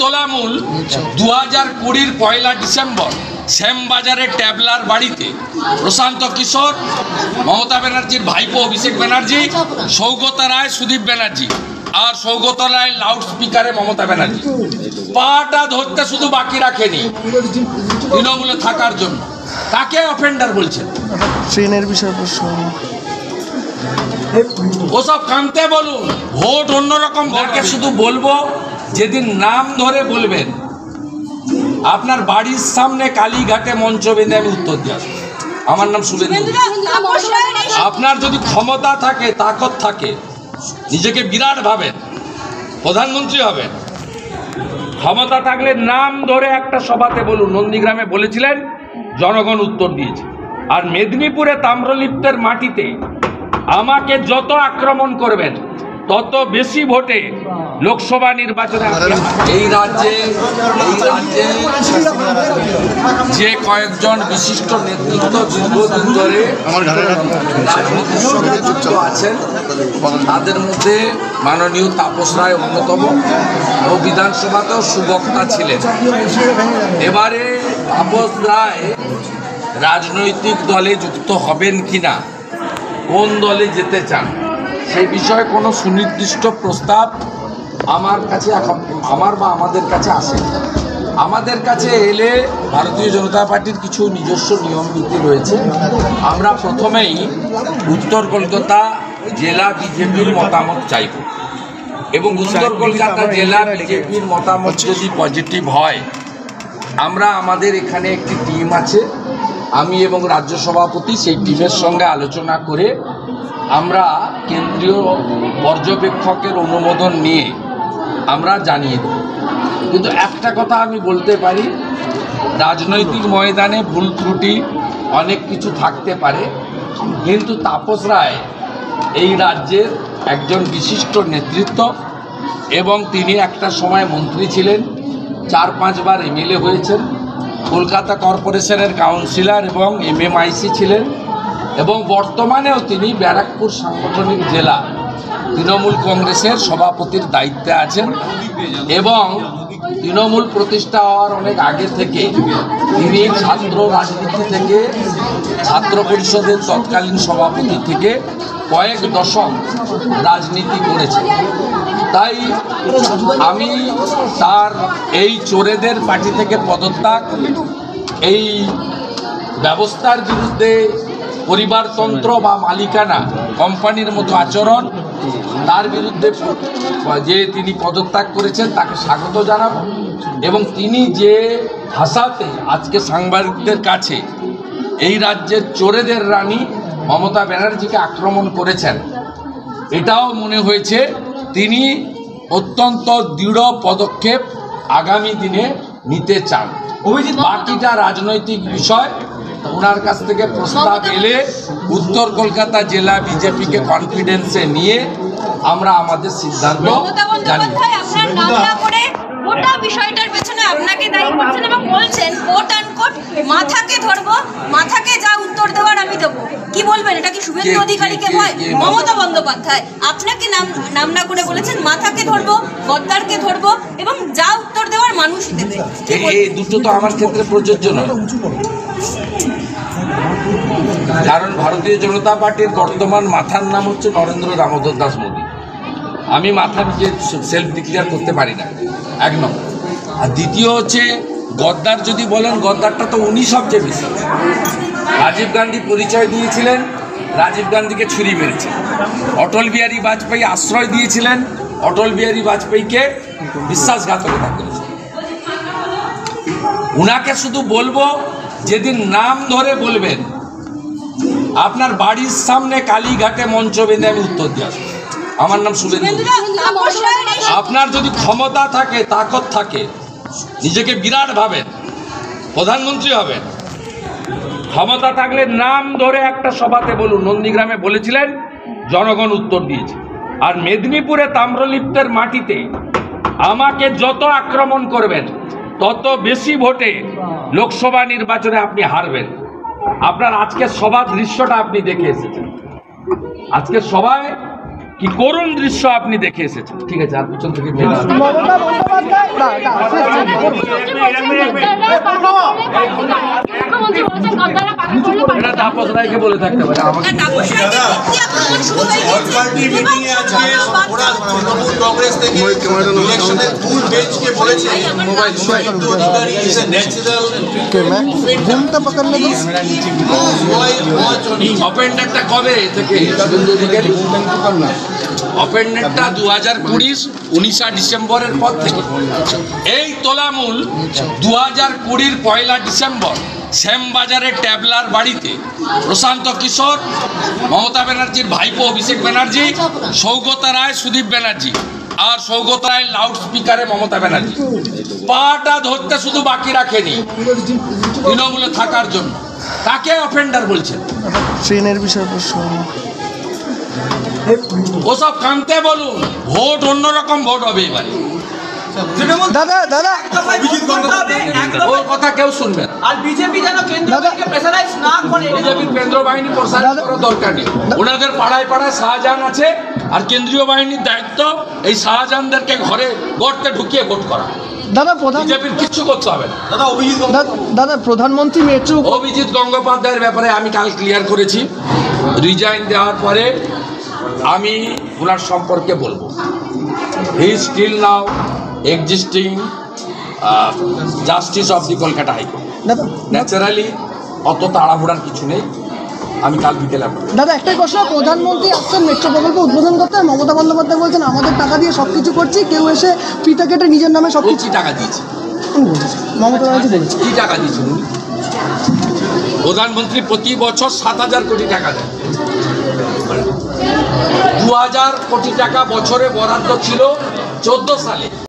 তোলামূল 2020 পয়লা December শ্যামবাজারে ট্যাবলার বাড়িতে প্রশান্ত কিশোর, মমতা ব্যানার্জির ভাইপো অভিষেক ব্যানার্জি, সৌগত রায় সুদীপ ব্যানার্জি আর সৌগত রায় লাউড স্পিকারে মমতা ব্যানার্জি পাটা ধরতে শুধু বাকি রাখেনি তৃণমূলে থাকার জন্য। তাকে অফেন্ডার বলছেন। ট্রেনের বিষয় প্রশ্ন ওসব কানতে বলুন, ভোট অন্যরকম। তাকে শুধু বলবো যেদিন নাম ধরে বলবেন আপনার বাড়ির সামনে কালীঘাটে মঞ্চ বেঁধে আমি উত্তর দিয়ে আসবো। আমার নাম শুভেন্দু। আপনার যদি ক্ষমতা থাকে, তাকত থাকে, নিজেকে বিরাট ভাবেন, প্রধানমন্ত্রী হবেন, ক্ষমতা থাকলে নাম ধরে একটা সভাতে বলুন। নন্দীগ্রামে বলেছিলেন, জনগণ উত্তর দিয়েছে। আর মেদিনীপুরে তাম্রলিপ্তের মাটিতে আমাকে যত আক্রমণ করবেন তত বেশি ভোটে লোকসভা নির্বাচনে এই রাজ্যে যে কয়েকজন বিশিষ্ট নেতৃত্ব দীর্ঘদিন ধরে রাজনীতির সঙ্গে যুক্ত আছেন, তাদের মধ্যে মাননীয় তাপস রায় অন্যতম ও বিধানসভাতেও সুবক্তা ছিলেন। এবারে তাপস রায় রাজনৈতিক দলে যুক্ত হবেন কিনা, কোন দলে যেতে চান, সেই বিষয়ে কোনো সুনির্দিষ্ট প্রস্তাব আমার কাছে আমাদের কাছে আসে। আমাদের কাছে এলে ভারতীয় জনতা পার্টির কিছু নিজস্ব নিয়ম নীতি রয়েছে। আমরা প্রথমেই উত্তর কলকাতা জেলা বিজেপির মতামত চাইব এবং উত্তর কলকাতা জেলা বিজেপির মতামত যদি পজিটিভ হয়, আমরা আমাদের এখানে একটি টিম আছে, আমি এবং রাজ্য সভাপতি সেই টিমের সঙ্গে আলোচনা করে আমরা কেন্দ্রীয় পর্যবেক্ষকের অনুমোদন নিয়ে আমরা জানিয়ে দেব। কিন্তু একটা কথা আমি বলতে পারি, রাজনৈতিক ময়দানে ভুল ত্রুটি অনেক কিছু থাকতে পারে, কিন্তু তাপস রায় এই রাজ্যের একজন বিশিষ্ট নেতৃত্ব এবং তিনি একটা সময় মন্ত্রী ছিলেন, 4-5 বার এমএলএ হয়েছেন, কলকাতা কর্পোরেশনের কাউন্সিলর এবং এমএমআইসি ছিলেন এবং বর্তমানেও তিনি ব্যারাকপুর সাংগঠনিক জেলা তৃণমূল কংগ্রেসের সভাপতির দায়িত্বে আছেন এবং তৃণমূল প্রতিষ্ঠা হওয়ার অনেক আগে থেকে তিনি ছাত্র রাজনীতি থেকে, ছাত্র পরিষদের তৎকালীন সভাপতি থেকে কয়েক দশক রাজনীতি করেছেন। তাই আমি তার এই চোরেদের পার্টি থেকে পদত্যাগ, এই ব্যবস্থার বিরুদ্ধে পরিবারতন্ত্র বা মালিকানা কোম্পানির মতো আচরণ, তার বিরুদ্ধে যে তিনি পদত্যাগ করেছেন তাকে স্বাগত জানাব এবং তিনি যে ভাষাতে আজকে সাংবাদিকদের কাছে এই রাজ্যের চোরেদের রানী মমতা ব্যানার্জিকে আক্রমণ করেছেন, এটাও মনে হয়েছে তিনি অত্যন্ত দৃঢ় পদক্ষেপ আগামী দিনে নিতে চান। বাকিটা রাজনৈতিক বিষয়, ওনার কাছ থেকে প্রস্তাব এলে উত্তর কলকাতা জেলা বিজেপিকে কনফিডেন্সে নিয়ে আমরা আমাদের সিদ্ধান্ত জানি। গোটা বিষয়টার পেছনে আপনাকে দায়ী করছেন এবং বলছেন কোট আনকোট মাথাকে ধরবো, মাথাকে যা উত্তর দেওয়ার আমি দেবো। কি বলবেন, এটা কি শুভেন্দু অধিকারীকে ভয়? মমতা বন্দ্যোপাধ্যায় আপনাকে নাম না করে বলেছেন মাথাকে ধরবো, গদ্দারকে ধরবো এবং যা উত্তর দেওয়ার মানুষই দেবে। এই দুটো তো আমার ক্ষেত্রে প্রযোজ্য নয়, কারণ ভারতীয় জনতা পার্টির বর্তমান মাথার নাম হচ্ছে নরেন্দ্র দামোদর দাস মোদী। আমি মাথা নিজে সেলফ ডিক্লেয়ার করতে পারি না, এক নম্বর। আর দ্বিতীয় হচ্ছে গদ্দার যদি বলেন, গদ্দারটা তো উনি সবচেয়ে বেশি। রাজীব গান্ধী পরিচয় দিয়েছিলেন, রাজীব গান্ধীকে ছুরি মেরেছেন। অটল বিহারী বাজপেয়ী আশ্রয় দিয়েছিলেন, অটল বিহারী বাজপেয়ীকে বিশ্বাসঘাতকতা করেছেন। উনাকে শুধু বলবো যেদিন নাম ধরে বলবেন আপনার বাড়ির সামনে কালীঘাটে মঞ্চ বেঁধে আমি উত্তর দিয়ে আসবো। আমার নাম শুভেন্দু। আপনার যদি ক্ষমতা থাকে, তাকত থাকে, নিজেকে বিরাট ভাবেন, প্রধানমন্ত্রী হবেন, ক্ষমতা থাকলে নাম ধরে একটা সভাতে বলুন। নন্দীগ্রামে বলেছিলেন, জনগণ উত্তর দিয়েছে। আর মেদিনীপুরে তাম্রলিপ্তের মাটিতে আমাকে যত আক্রমণ করবেন তত বেশি ভোটে লোকসভা নির্বাচনে আপনি হারবেন। আপনার আজকের সভা দৃশ্যটা আপনি দেখে এসেছেন, আজকের সভায় কি করুণ দৃশ্য আপনি দেখে এসেছেন। ঠিক আছে, আর পিছন থেকে তাপস রায়কে বলে থাকতে পারে আমাকে। আর তাপস রায়কে কি আক্রমণ শুরু হয়ে গেছে? পার্টি মিটিং এ আজকে ওরা তৃণমূল কংগ্রেস থেকে ইলেকশনের ফুল বেঞ্চকে বলেছে Suvendu Adhikari is a natural ঘুমটা পাকালে অপেন্ডেন্টটা কবে থেকে শুভেন্দু অধিকারী? অপেন্ডেন্টটা 2020 ডিসেম্বরের পর থেকে। এই তোলামূল 2020 পয়লা ডিসেম্বর শ্যামবাজারের ট্যাবলার বাড়িতে প্রশান্ত কিশোর, মমতা ব্যানার্জির ভাইপো অভিষেক ব্যানার্জি, সৌগতা রায়, সুদীপ ব্যানার্জি আর সৌগতা রায় লাউড স্পিকারে মমতা ব্যানার্জি পাটা ধরতে শুধু বাকি রাখেনি তৃণমূলে থাকার জন্য। তাকে অফেন্ডার বলছেন। ট্রেনের বিষয়ে প্রশ্ন। ওসব কানতে বলুন, ভোট অন্যরকম ভোট হবে এবারে। দাদা দাদা ওর কথা কেউ শুনবে না। আর বিজেপি যেন কেন্দ্রকে প্রেসারাইজ না করে। বিজেপির কেন্দ্র বাহিনী প্রসার করার দরকার নেই। ওনাদের পাড়ায় পাড়ায় শাহজাহান আছে, আর কেন্দ্রীয় বাহিনীর দায়িত্ব এই শাহজাহানদেরকে ঘরে গর্তে ঢুকিয়ে ভোট করা। দাদা প্রধান বিজেপির কিচ্ছু করতে হবে না। দাদা প্রধানমন্ত্রী মেট্রো অভিজিৎ গঙ্গোপাধ্যায়ের ব্যাপারে আমি কাল ক্লিয়ার করেছি। রিজাইন দেওয়ার পরে আমি ওনার সম্পর্কে বলবো। He still now existing justice of the Kolkata high court. দাদা ন্যাচারালি অত তাড়াহুড়ার কিছু নেই। আমি কাল বিকেলে দাদা একটাই প্রশ্ন, প্রধানমন্ত্রী আসছেন মেট্রো প্রকল্প উদ্বোধন করতে, মমতা বন্দ্যোপাধ্যায় বলছেন আমাদের টাকা দিয়ে সবকিছু করছি, কেউ এসে ফিতা কেটে নিজের নামে ও সবকিছু। কি টাকা দিয়েছে? মমতা ব্যানার্জি বলেছে কি টাকা দিয়েছেন উনি? প্রধানমন্ত্রী প্রতি বছর 7,000 কোটি টাকা দেন। 2,000 কোটি টাকা বছরে বরাদ্দ ছিল 14 সালে।